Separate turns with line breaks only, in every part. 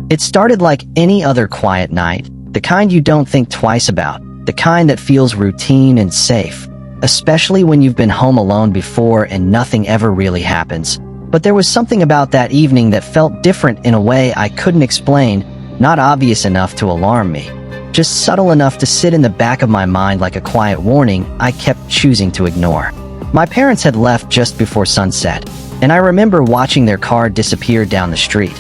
It started like any other quiet night, the kind you don't think twice about, the kind that feels routine and safe, especially when you've been home alone before and nothing ever really happens. But there was something about that evening that felt different in a way I couldn't explain, not obvious enough to alarm me, just subtle enough to sit in the back of my mind like a quiet warning I kept choosing to ignore. My parents had left just before sunset, and I remember watching their car disappear down the street,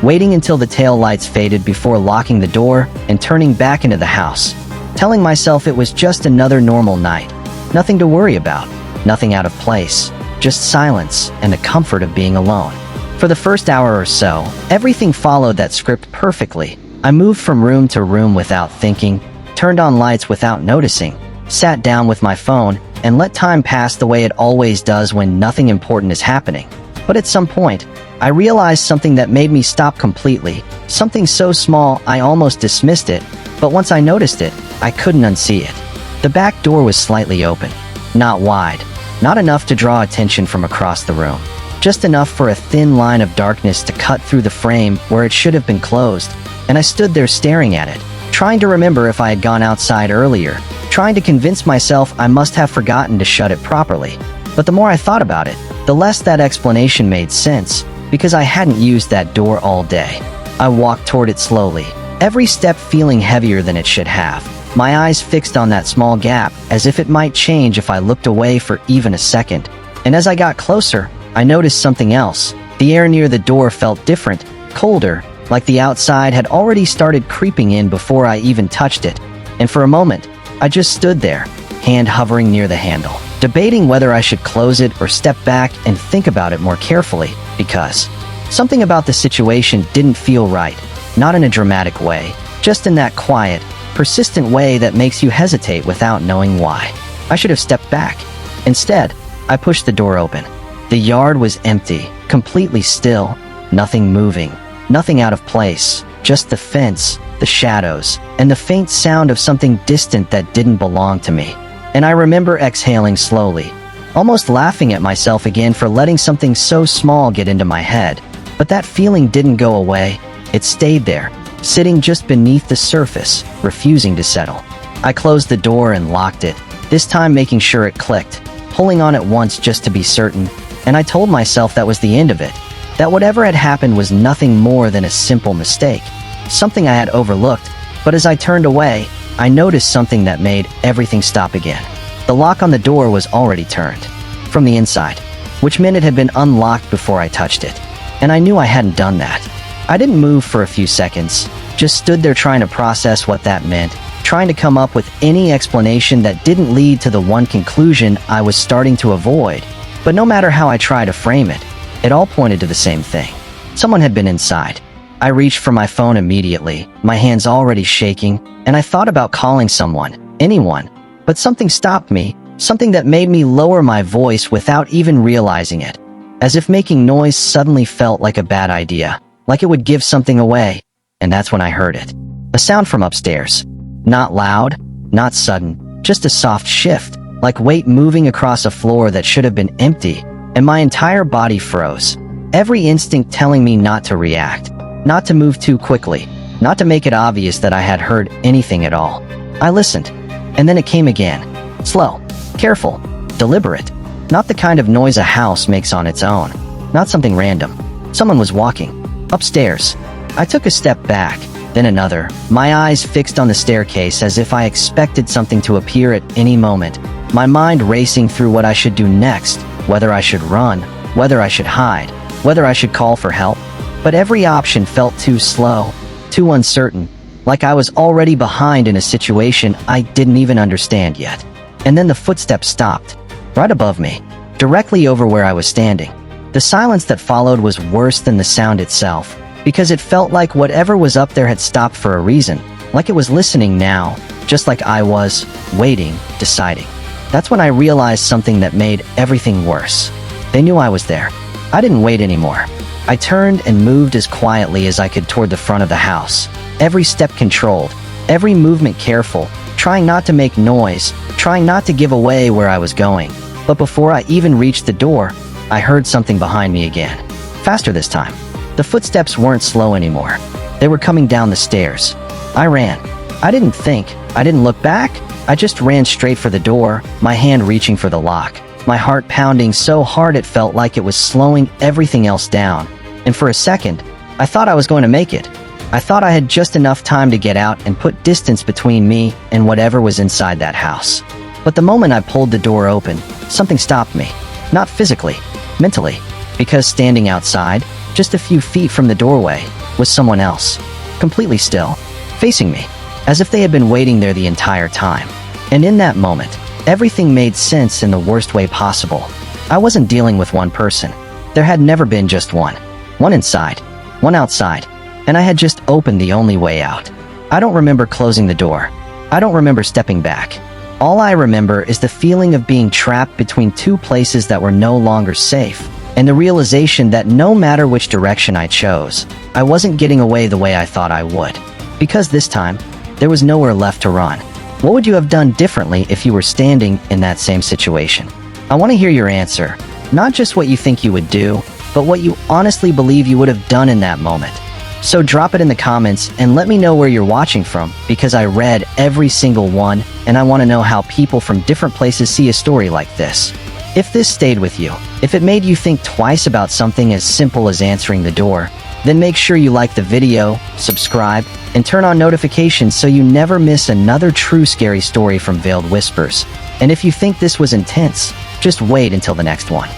waiting until the tail lights faded before locking the door and turning back into the house, telling myself it was just another normal night. Nothing to worry about, nothing out of place, just silence and the comfort of being alone. For the first hour or so, everything followed that script perfectly. I moved from room to room without thinking, turned on lights without noticing, sat down with my phone, and let time pass the way it always does when nothing important is happening. But at some point, I realized something that made me stop completely, something so small I almost dismissed it, but once I noticed it, I couldn't unsee it. The back door was slightly open, not wide, not enough to draw attention from across the room, just enough for a thin line of darkness to cut through the frame where it should have been closed, and I stood there staring at it, trying to remember if I had gone outside earlier, trying to convince myself I must have forgotten to shut it properly. But the more I thought about it, the less that explanation made sense, because I hadn't used that door all day. I walked toward it slowly, every step feeling heavier than it should have, my eyes fixed on that small gap as if it might change if I looked away for even a second. And as I got closer, I noticed something else. The air near the door felt different, colder, like the outside had already started creeping in before I even touched it. And for a moment, I just stood there, hand hovering near the handle, debating whether I should close it or step back and think about it more carefully, because something about the situation didn't feel right, not in a dramatic way, just in that quiet, persistent way that makes you hesitate without knowing why. I should have stepped back. Instead, I pushed the door open. The yard was empty, completely still, nothing moving, nothing out of place, just the fence, the shadows, and the faint sound of something distant that didn't belong to me. And I remember exhaling slowly, almost laughing at myself again for letting something so small get into my head. But that feeling didn't go away. It stayed there, sitting just beneath the surface, refusing to settle. I closed the door and locked it, this time making sure it clicked, pulling on it once just to be certain, and I told myself that was the end of it, that whatever had happened was nothing more than a simple mistake, something I had overlooked. But as I turned away, I noticed something that made everything stop again. The lock on the door was already turned, from the inside, which meant it had been unlocked before I touched it. And I knew I hadn't done that. I didn't move for a few seconds, just stood there trying to process what that meant, trying to come up with any explanation that didn't lead to the one conclusion I was starting to avoid. But no matter how I tried to frame it, it all pointed to the same thing. Someone had been inside. I reached for my phone immediately, my hands already shaking, and I thought about calling someone, anyone. But something stopped me, something that made me lower my voice without even realizing it, as if making noise suddenly felt like a bad idea, like it would give something away. And that's when I heard it. A sound from upstairs. Not loud, not sudden, just a soft shift, like weight moving across a floor that should have been empty, and my entire body froze, every instinct telling me not to react, not to move too quickly, not to make it obvious that I had heard anything at all. I listened, and then it came again. Slow, careful, deliberate. Not the kind of noise a house makes on its own. Not something random. Someone was walking. Upstairs. I took a step back, then another, my eyes fixed on the staircase as if I expected something to appear at any moment, my mind racing through what I should do next, whether I should run, whether I should hide, whether I should call for help. But every option felt too slow, too uncertain, like I was already behind in a situation I didn't even understand yet. And then the footsteps stopped, right above me, directly over where I was standing. The silence that followed was worse than the sound itself, because it felt like whatever was up there had stopped for a reason, like it was listening now, just like I was, waiting, deciding. That's when I realized something that made everything worse. They knew I was there. I didn't wait anymore. I turned and moved as quietly as I could toward the front of the house, every step controlled, every movement careful, trying not to make noise, trying not to give away where I was going. But before I even reached the door, I heard something behind me again. Faster this time. The footsteps weren't slow anymore. They were coming down the stairs. I ran. I didn't think. I didn't look back. I just ran straight for the door, my hand reaching for the lock, my heart pounding so hard it felt like it was slowing everything else down. And for a second, I thought I was going to make it. I thought I had just enough time to get out and put distance between me and whatever was inside that house. But the moment I pulled the door open, something stopped me. Not physically, mentally, because standing outside, just a few feet from the doorway, was someone else, completely still, facing me, as if they had been waiting there the entire time. And in that moment, everything made sense in the worst way possible. I wasn't dealing with one person. There had never been just one. One inside, one outside, and I had just opened the only way out. I don't remember closing the door. I don't remember stepping back. All I remember is the feeling of being trapped between two places that were no longer safe, and the realization that no matter which direction I chose, I wasn't getting away the way I thought I would. Because this time, there was nowhere left to run. What would you have done differently if you were standing in that same situation? I want to hear your answer. Not just what you think you would do, but what you honestly believe you would have done in that moment. So drop it in the comments and let me know where you're watching from, because I read every single one and I want to know how people from different places see a story like this. If this stayed with you, if it made you think twice about something as simple as answering the door, then make sure you like the video, subscribe, and turn on notifications so you never miss another true scary story from Veiled Whispers. And if you think this was intense, just wait until the next one.